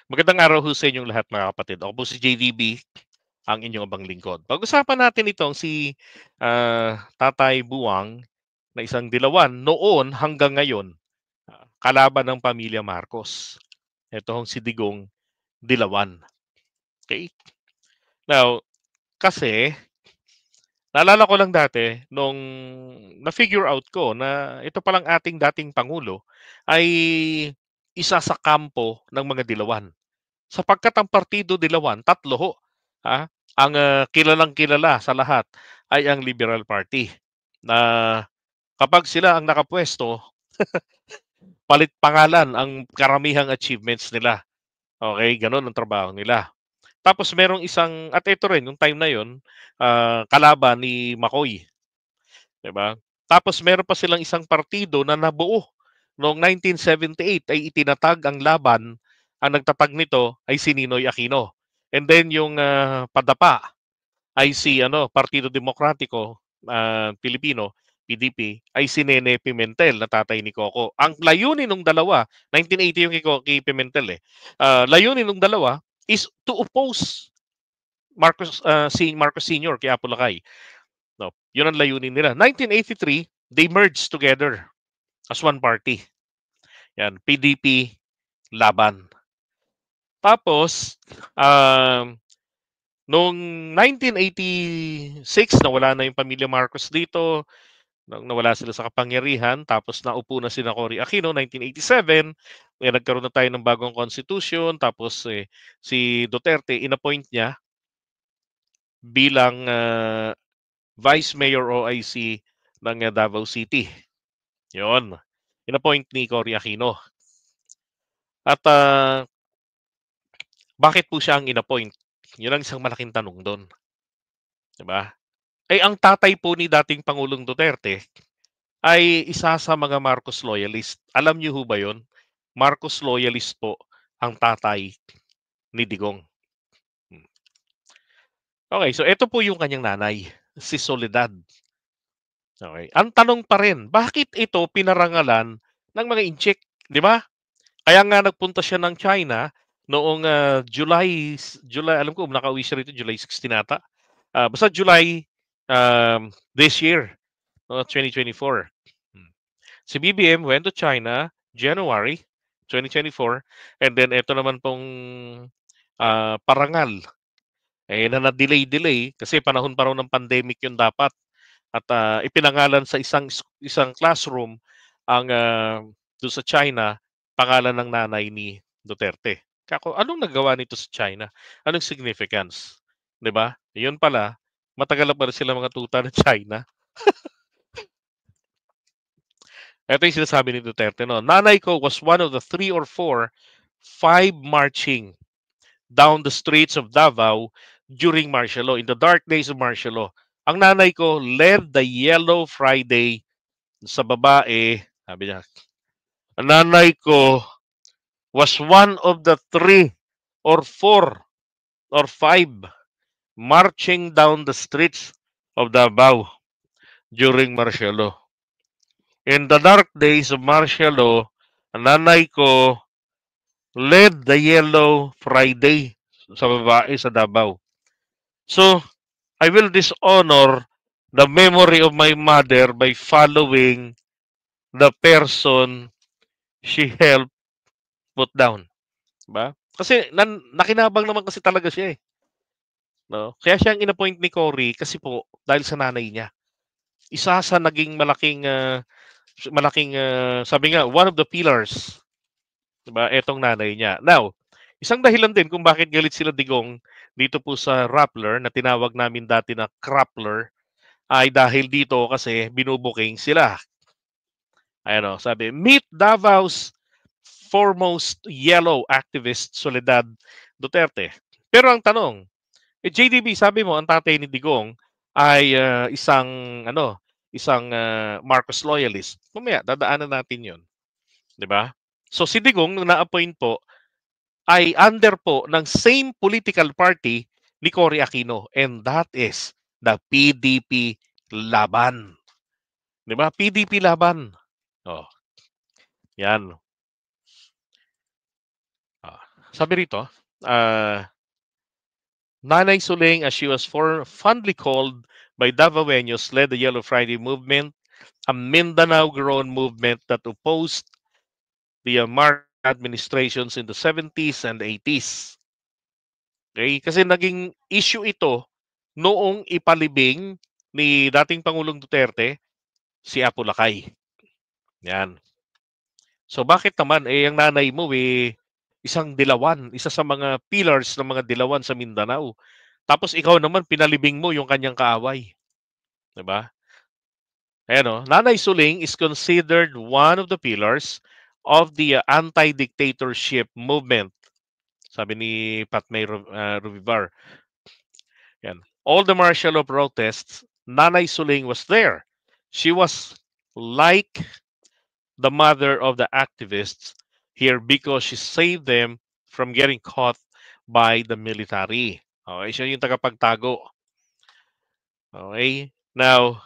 Magandang araw ho sa inyong lahat mga kapatid. Ako po si JDB, ang inyong abang lingkod. Pag-usapan natin itong si Tatay Buwang na isang dilawan noon hanggang ngayon, kalaban ng pamilya Marcos. Ito hong si Digong Dilawan. Okay? Now, kasi naalala ko lang dati nung na-figure out ko na ito palang ating dating Pangulo ay isa sa kampo ng mga dilawan. Sapagkat ang Partido Dilawan, tatlo ho. Ha? Ang kilalang-kilala sa lahat ay ang Liberal Party. Na kapag sila ang nakapwesto, palit pangalan ang karamihang achievements nila. Okay, ganun ang trabaho nila. Tapos merong isang, at ito rin, yung time na yon, kalaban ni McCoy. 'Di ba? Tapos meron pa silang isang partido na nabuo noong 1978 ay itinatag ang laban. Ang nagtatag nito ay si Ninoy Aquino. And then yung padapa ay si Partido Demokratiko Pilipino, PDP, ay si Nene Pimentel na tatay ni Coco. Ang layunin ng dalawa, 1980 yung kay Pimentel eh. Layunin ng dalawa is to oppose si Marcos Sr. kay Apolacay. No, yun ang layunin nila. 1983, they merged together as one party. Yan, PDP laban. Tapos, noong 1986, nawala na yung pamilya Marcos dito, nawala sila sa kapangyarihan, tapos naupo na sina Cory Aquino, 1987, nagkaroon na tayo ng bagong constitution, tapos si Duterte, inappoint niya bilang Vice Mayor OIC ng Davao City. Yon. Inappoint ni Cory Aquino. At bakit po siya ang inappoint? Yun ang isang malaking tanong doon. Diba? Eh, ang tatay po ni dating Pangulong Duterte ay isa sa mga Marcos loyalist. Alam niyo ho ba yun? Marcos loyalist po ang tatay ni Digong. Okay, so ito po yung kanyang nanay, si Soledad. Okay. Ang tanong pa rin, bakit ito pinarangalan ng mga incheck, di ba? Kaya nga nagpunta siya ng China noong July, alam ko nakauwi siya rito July 16 ata. Basta July this year, no, 2024. Hmm. Si BBM went to China January 2024, and then ito naman pong parangal na na-delay kasi panahon pa raw ng pandemic yun dapat, at ipinangalan sa isang classroom ang doon sa China, pangalan ng nanay ni Duterte. Kako, anong nagawa nito sa China? Anong significance? 'Di ba? Yun pala, matagal na pala sila mga tuta ng China. Ito yung sinasabi ni Duterte, no? Nanay ko was one of the 3 or 4, 5 marching down the streets of Davao during martial law, in the dark days of martial law. Ang nanay ko led the Yellow Friday sa babae. Sabi niya, ang nanay ko was one of the 3 or 4 or 5 marching down the streets of Davao during martial law. In the dark days of martial law, ang nanay ko led the Yellow Friday sa babae sa Davao. So, I will dishonor the memory of my mother by following the person she helped put down. Ba? Kasi nakinabang naman kasi talaga siya eh. No? Kaya siya ang inappoint ni Cory kasi po dahil sa nanay niya. Isa sa naging malaking sabi nga, one of the pillars, 'di ba? Etong nanay niya. Now, isang dahilan din kung bakit galit sila Digong dito po sa Rappler na tinawag namin dati na Crappler ay dahil dito kasi binubuking sila. Ayan o, sabi, meet Davao's foremost yellow activist Soledad Duterte. Pero ang tanong, JDB, sabi mo ang tatay ni Digong ay isang Marcos loyalist. Mamaya dadaanan natin 'yon, 'di ba? So si Digong nung na-appoint po ay under po ng same political party ni Cory Aquino, and that is the PDP laban. 'Di ba? PDP laban. Oh, 'yan. Ah. Sabi rito, Nanay Suling, as she was fondly called by Davaoenos, led the Yellow Friday movement, a Mindanao-grown movement that opposed the Marcos administrations in the 70s and 80s. Okay? Kasi naging issue ito noong ipalibing ni dating Pangulong Duterte si Apo Lakay. Yan. So bakit naman ang nanay mo isang dilawan, isa sa mga pillars ng mga dilawan sa Mindanao. Tapos ikaw naman pinalibing mo yung kanyang kaaway, 'di ba? Ayan oh, Nanay Suling is considered one of the pillars of the anti-dictatorship movement. Sabi ni Patmay Rubivar. Yan. All the martial law protests, Nanay Suling was there. She was like the mother of the activists here because she saved them from getting caught by the military. Okay, siya yung tagapagtago. Okay? Now,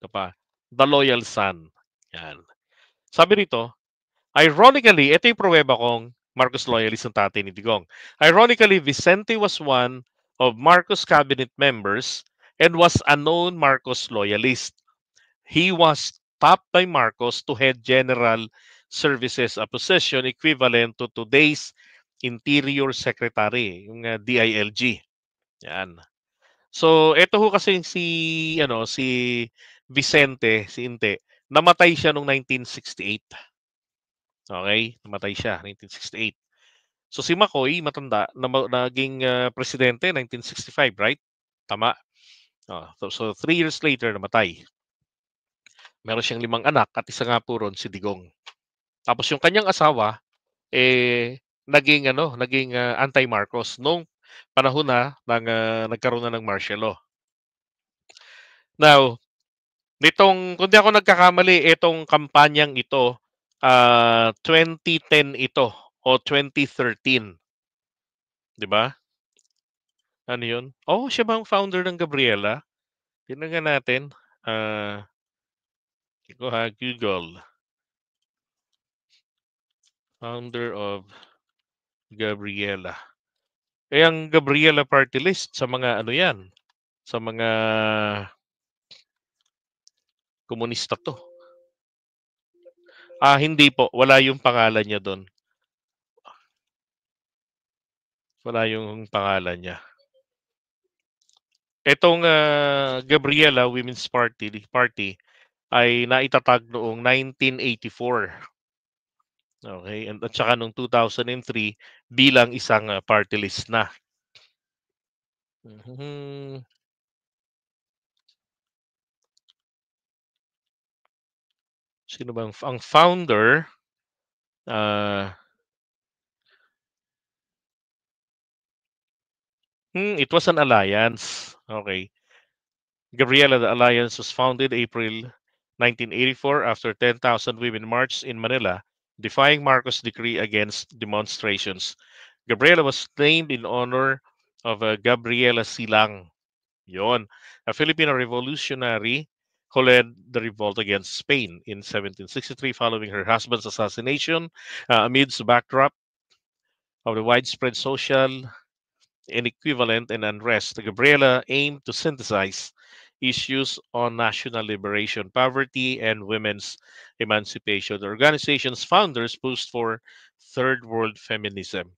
ito pa, The Loyal Son. Yan. Sabi rito, ironically, ito yung pruweba kong Marcos loyalist ang tatay ni Digong. Ironically, Vicente was one of Marcos cabinet members and was a known Marcos loyalist. He was tapped by Marcos to head General Services, a position equivalent to today's Interior Secretary, yung DILG. Yan. So, ito ho kasi si Vicente, si Inte, namatay siya noong 1968. Okay? Namatay siya 1968. So si McCoy, matanda, naging presidente 1965, right? Tama. So 3 years later, namatay. Meron siyang 5 anak at isa nga po ron si Digong. Tapos yung kanyang asawa, naging anti-Marcos nung panahon nagkaroon na ng martial law. Now, kung di ako nagkakamali, itong kampanyang ito, 2010 ito o 2013. Di ba? Ano yun? Oh, siya ba ang founder ng Gabriela? Tingnan nga natin. Google. Founder of Gabriela. Ang Gabriela party list sa mga ano yan? Sa mga komunista to. Hindi po. Wala yung pangalan niya doon. Wala yung pangalan niya. Itong Gabriela Women's Party ay naitatag noong 1984. Okay, at saka noong 2003 bilang isang party list na. Sino bang ang founder? It was an alliance. Okay. Gabriela, the alliance was founded April 1984 after 10,000 women marched in Manila, defying Marcos' decree against demonstrations. Gabriela was named in honor of Gabriela Silang, yon, a Filipino revolutionary who led the revolt against Spain in 1763 following her husband's assassination amidst the backdrop of the widespread social inequivalent and unrest. Gabriela aimed to synthesize issues on national liberation, poverty, and women's emancipation. The organization's founders pushed for third world feminism,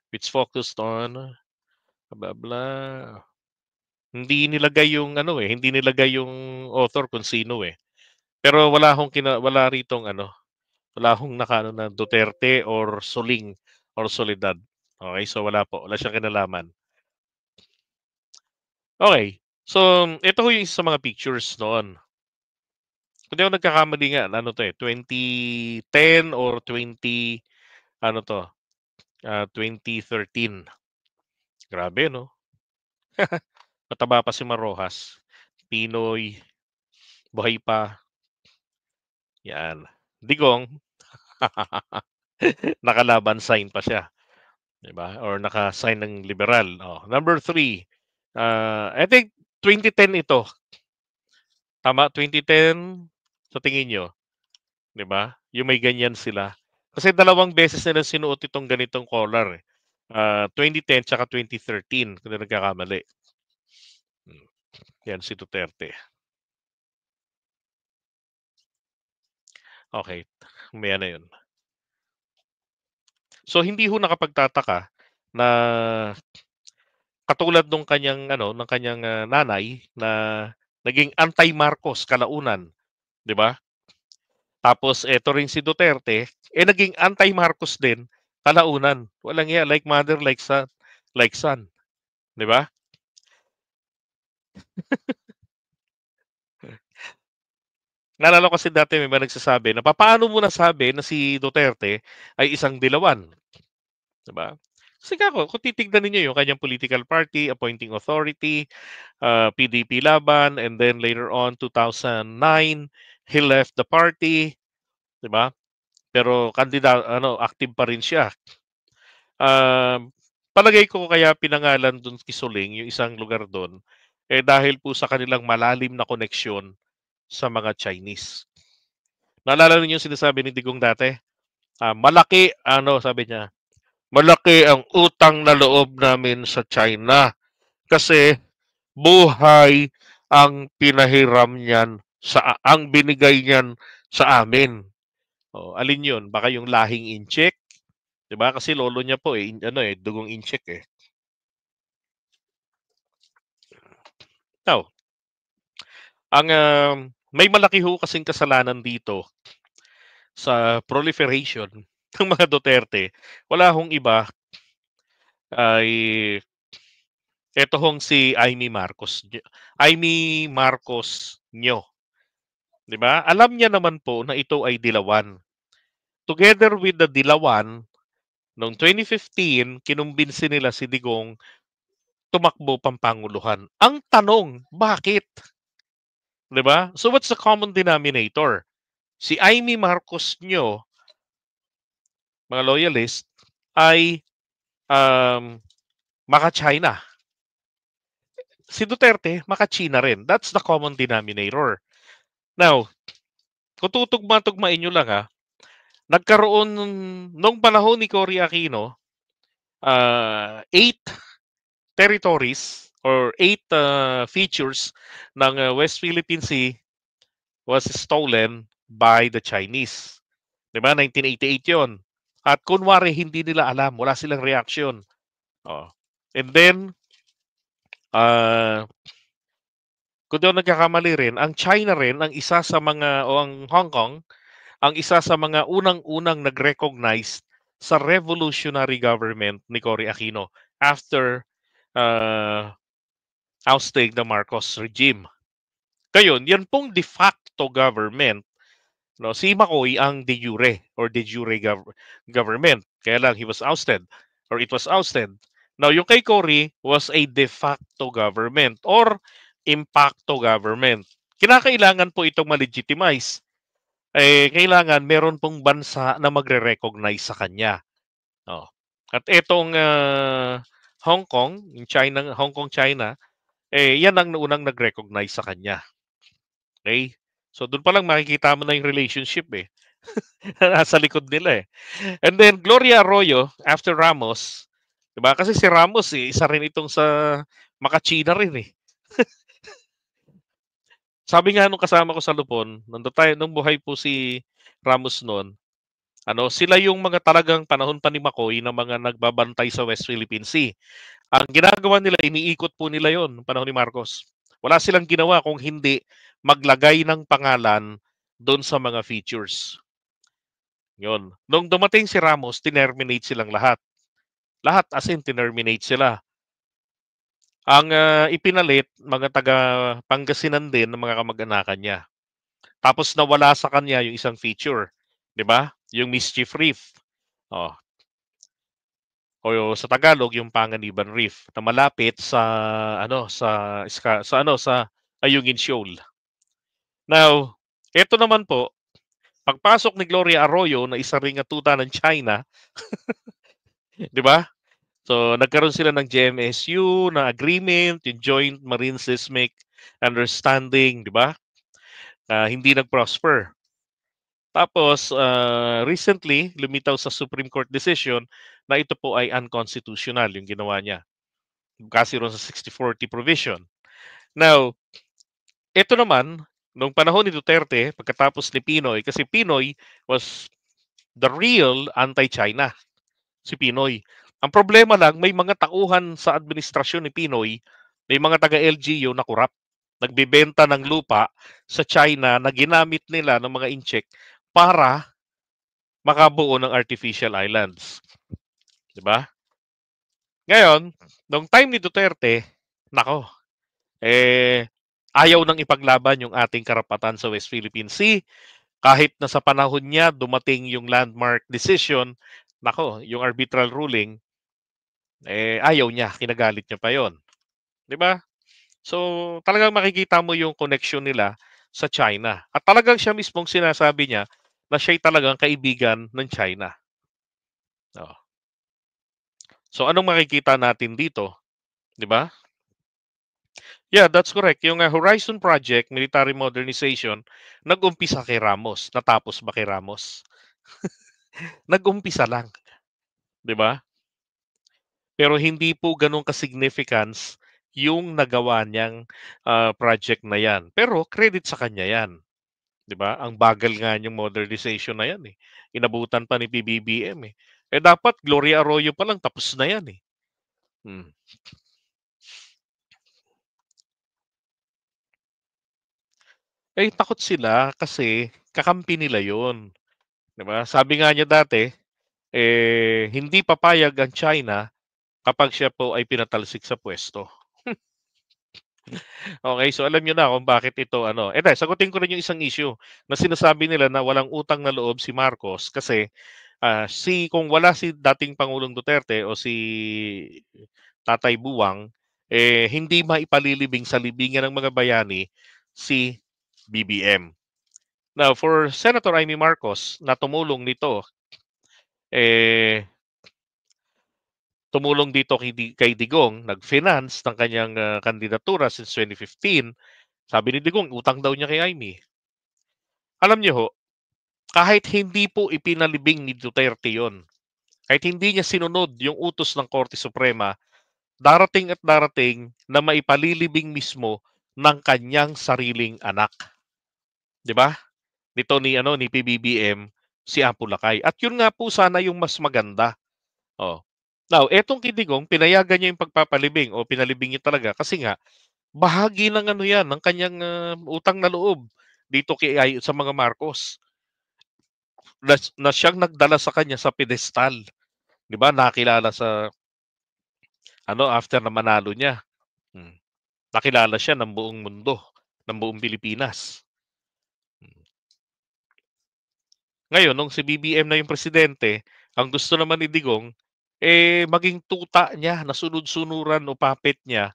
which focused on blah blah. Hindi nilagay yung author kung sino eh. Pero wala ritong wala hong nakaano na Duterte or Suling or Soledad. Okay, so wala po. Wala siyang kinalaman. Okay. So, ito ho yung isa sa mga pictures noon. Kung di ako nagkakamali nga, 2010 or 2013. Grabe, no? Mataba pa si Marojas. Pinoy, buhay pa. Yan. Digong, nakalaban sign pa siya. Diba? Or naka-sign ng liberal. Number 3, I think 2010 ito. Tama, 2010 sa tingin nyo. 'Di ba? Yung may ganyan sila. Kasi dalawang beses nila sinuot itong ganitong collar, 2010 tsaka 2013 kung di nagkakamali. Yan si Duterte. Okay, mamaya na yun. So hindi ho nakapagtataka na katulad nung kanyang ano, ng kanyang nanay na naging anti-Marcos kalaunan, 'di ba? Tapos eto rin si Duterte, naging anti-Marcos din kalaunan. Walang iya, like mother, like son, 'di ba? Naalala ko kasi dati may mga nagsasabi na papaano mo nasabi na si Duterte ay isang dilawan, 'di ba? Kasi kako, kung titignan ninyo yung kanyang political party, appointing authority, PDP laban, and then later on 2009 he left the party, 'di ba? Pero active pa rin siya. Palagay ko kaya pinangalan dun Kisuling, yung isang lugar dun, dahil po sa kanilang malalim na koneksyon sa mga Chinese. Naalala niyo yung sinasabi ni Digong dati? Malaki, sabi niya, malaki ang utang na loob namin sa China kasi buhay ang pinahiram niyan ang binigay niyan sa amin. Alin 'yun? Baka yung lahing incheck, 'di ba? Kasi lolo niya po dugong incheck eh. Now, may malaki ho kasing kasalanan dito sa proliferation ng mga Duterte. Wala hong iba ay eto hong si Amy Marcos Nyo, 'di ba? Alam niya naman po na ito ay dilawan. Together with the dilawan, noong 2015, kinumbinsi nila si Digong tumakbo pampanguluhan. Ang tanong, bakit? 'Di ba? So what's the common denominator? Si Amy Marcos Nyo, mga loyalist, ay um, maka-China. Si Duterte, maka-China rin. That's the common denominator. Now, kung tutugma-tugmain nyo lang nagkaroon nung panahon ni Cory Aquino, 8 territories or 8 features ng West Philippine Sea was stolen by the Chinese. 'Di ba? 1988 'yon. At kunwari hindi nila alam, wala silang reaction. Oh. And then kung di ako nagkakamali rin, ang China rin ang isa sa mga o ang Hong Kong ang isa sa mga unang-unang nag-recognize sa revolutionary government ni Cory Aquino after uh, ousting the Marcos regime. Ngayon, yan pong de facto government, no, si Macoy ang de jure government. Kaya lang he was ousted or it was ousted. Now, yung kay Cory was a de facto government or impacto government. Kinakailangan po itong ma-legitimize. Kailangan meron pong bansa na magre-recognize sa kanya. Oh. At itong Hong Kong, yung Hong Kong, China, yan ang unang nag-recognize sa kanya. Okay? So doon pa lang makikita mo na yung relationship Nasa likod nila And then Gloria Arroyo after Ramos, 'di ba? Kasi si Ramos isa rin itong sa maka-China rin Sabi nga nung kasama ko sa Lupon, nung buhay po si Ramos noon, sila yung mga talagang panahon pa ni Macoy na mga nagbabantay sa West Philippine Sea. Ang ginagawa nila, iniikot po nila yon panahon ni Marcos. Wala silang ginawa kung hindi maglagay ng pangalan doon sa mga features. Yon. Nung dumating si Ramos, tinerminate silang lahat. Lahat as in tinerminate sila. Ang ipinalit, mga taga Pangasinan din ng mga kamag-anakan niya. Tapos nawala sa kanya yung isang feature, 'di ba? Yung Mischief Reef. Oh. O sa Tagalog yung Panganiban Reef na malapit sa Ayungin Shoal. Now, ito naman po, pagpasok ni Gloria Arroyo na isa ring atuta ng China, 'di ba? So, nagkaroon sila ng GMSU na agreement, yung Joint Marine Seismic Understanding, 'di ba? Na hindi nag-prosper. Tapos, recently lumitaw sa Supreme Court decision na ito po ay unconstitutional yung ginawa niya. Kasi ron sa 60/40 provision. Now, ito naman, nung panahon ni Duterte, pagkatapos ni Pinoy, kasi Pinoy was the real anti-China, si Pinoy. Ang problema lang, may mga tauhan sa administrasyon ni Pinoy, may mga taga-LGU na korap. Nagbebenta ng lupa sa China na ginamit nila ng mga incheck para makabuo ng artificial islands. 'Di ba? Ngayon, nung time ni Duterte, nako, ayaw nang ipaglaban yung ating karapatan sa West Philippine Sea. Kahit na sa panahon niya dumating yung landmark decision, nako, yung arbitral ruling, ayaw niya, kinagalit niya pa yon, 'di ba? So, talagang makikita mo yung connection nila sa China. At talagang siya mismong sinasabi niya na siya'y talagang kaibigan ng China. Oh. So, anong makikita natin dito, 'di ba? Yeah, that's correct. Yung Horizon Project, military modernization, nag-umpisa kay Ramos. Natapos ba kay Ramos? Nag-umpisa lang, 'di ba? Pero hindi po gano'n ka-significance yung nagawa niyang project na 'yan. Pero credit sa kanya 'yan, 'di ba? Ang bagal nga niyang modernization na 'yan, eh. Inabutan pa ni PBBM, eh. Eh, dapat Gloria Arroyo pa lang tapos na 'yan, eh. Hmm. Eh, takot sila kasi kakampi nila 'yun, 'di ba? Sabi nga niya dati, hindi papayag ang China kapag siya po ay pinatalsik sa puwesto. Okay, so alam niyo na kung bakit ito ano, eto sagutin ko rin yung isang issue na sinasabi nila na walang utang na loob si Marcos kasi, kung wala si dating Pangulong Duterte o si Tatay Buwang, hindi maipalilibing sa libingan ng mga bayani si BBM. Now for Senator Amy Marcos na tumulong nito, eh, tumulong dito kay Digong, nag-finance ng kanyang, kandidatura since 2015. Sabi ni Digong utang daw niya kay Amy. Alam niyo ho, kahit hindi po ipinalibing ni Duterte 'yon, kahit hindi niya sinunod yung utos ng Korte Suprema, darating at darating na maipalilibing mismo ng kanyang sariling anak, 'di ba? Nito ni ano, ni PBBM, si Apo Lakay. At yun nga po sana yung mas maganda. Oh. Now, etong kay Digong, pinayagan niya yung pagpapalibing o pinalibing niya talaga kasi nga bahagi ng ano 'yan, ng kanyang, utang na loob dito sa mga Marcos. Na siyang nagdala sa kanya sa pedestal, 'di ba, nakilala sa ano, after na manalo niya, hmm, nakilala siya ng buong mundo, ng buong Pilipinas. Hmm. Ngayon nung si BBM na yung presidente, ang gusto naman ni Digong, maging tuta niya, na sunod-sunuran o puppet niya,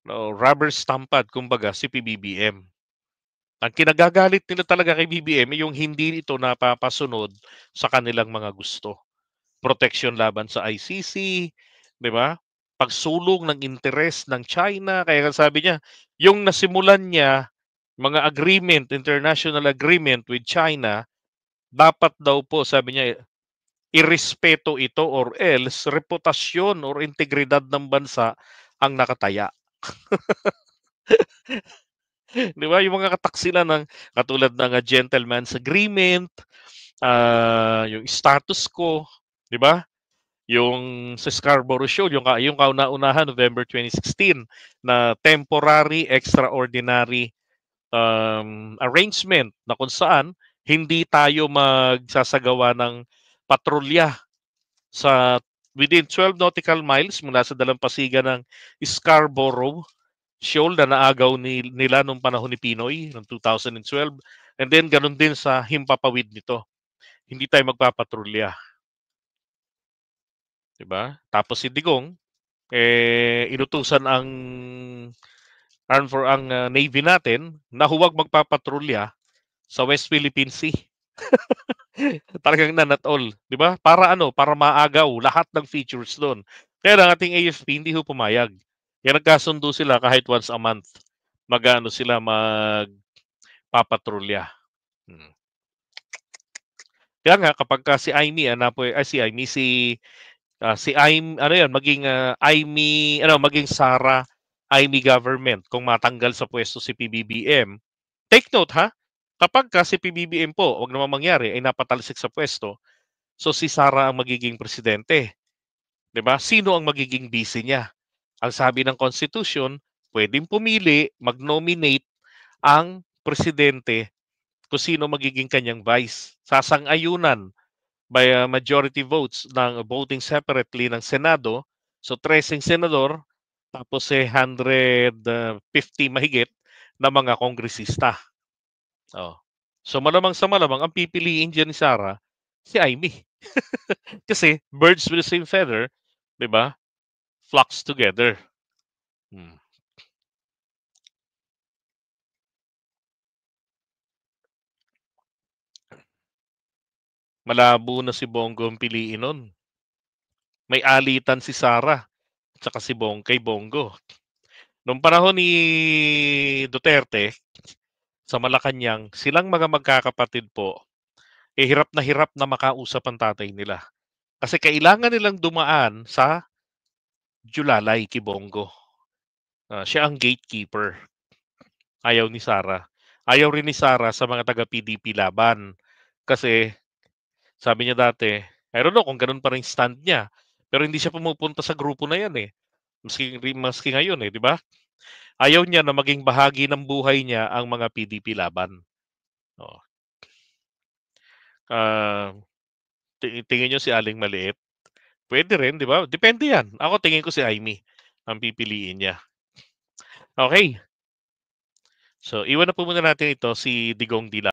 o rubber stampad kumbaga si PBBM. Ang kinagagalit nila talaga kay BBM yung hindi ito napapasunod sa kanilang mga gusto. Proteksyon laban sa ICC, 'di ba? Pagsulong ng interes ng China, kaya nga sabi niya, yung nasimulan niya, mga agreement, international agreement with China, dapat daw po sabi niya, irespeto ito or else reputasyon or integridad ng bansa ang nakataya. 'Di ba? Yung mga kataksilan ng katulad ng gentleman's agreement, yung status quo, 'di ba? Yung sa Scarborough Shoal, yung kauna-unahan November 2016 na temporary extraordinary arrangement na kung saan hindi tayo magsasagawa ng patrolya sa within 12 nautical miles mula sa dalampasigan ng Scarborough Shoal na naagaw nila nung panahon ni Pinoy noong 2012. And then ganun din sa himpapawid nito. Hindi tayo magpapatrolya, 'di ba? Tapos si Digong, inutusan ang Navy natin na huwag magpapatrolya sa West Philippine Sea. Talagang none at all, 'di ba? Para ano, para maagaw lahat ng features do'n. Kaya lang ating AFP hindi ho pumayag. Kaya nagkasundo sila kahit once a month mag-aano sila, magpapatrolya. Hmm. Kaya nga kapagka si Imee si Imee, si ano 'yun, maging, Imee ano, maging Sara Imee government kung matanggal sa puwesto si PBBM, take note ha, kapagka si PBBM po, 'wag namang mangyari, ay napatalsik sa puwesto, so si Sara ang magiging presidente, 'di ba? Sino ang magiging vice niya? Ang sabi ng Constitution, puwedeng pumili, mag-nominate ang presidente kung sino magiging kanyang vice. Sasang-ayunan by majority votes ng voting separately ng Senado. So 13 senador, tapos 150 mahigit na mga kongresista. Oh. So malamang sa malamang ang pipiliin diyan ni Sara si Imee. Kasi birds with the same feather, 'di ba? Flocks together. Hmm. Malabo na si Bongo ang piliin nun. May alitan si Sara tsaka si kay Bongo. Nung panahon ni Duterte sa Malacanang, silang mga magkakapatid po, hirap na makausap ang tatay nila. Kasi kailangan nilang dumaan sa Julalay kay Bongo. Siya ang gatekeeper. Ayaw ni Sara. Ayaw rin ni Sara sa mga taga-PDP laban. Kasi sabi niya dati, I don't know kung ganun pa rin stand niya, pero hindi siya pumupunta sa grupo na yan eh. Maski ngayon eh, di ba? Ayaw niya na maging bahagi ng buhay niya ang mga PDP laban. Oh. Ah, tingin niyo si Aling Maliit? Pwede rin, di ba? Depende yan. Ako tingin ko si Imee ang pipiliin niya. Okay. So, iwan na po muna natin ito si Digong Dila.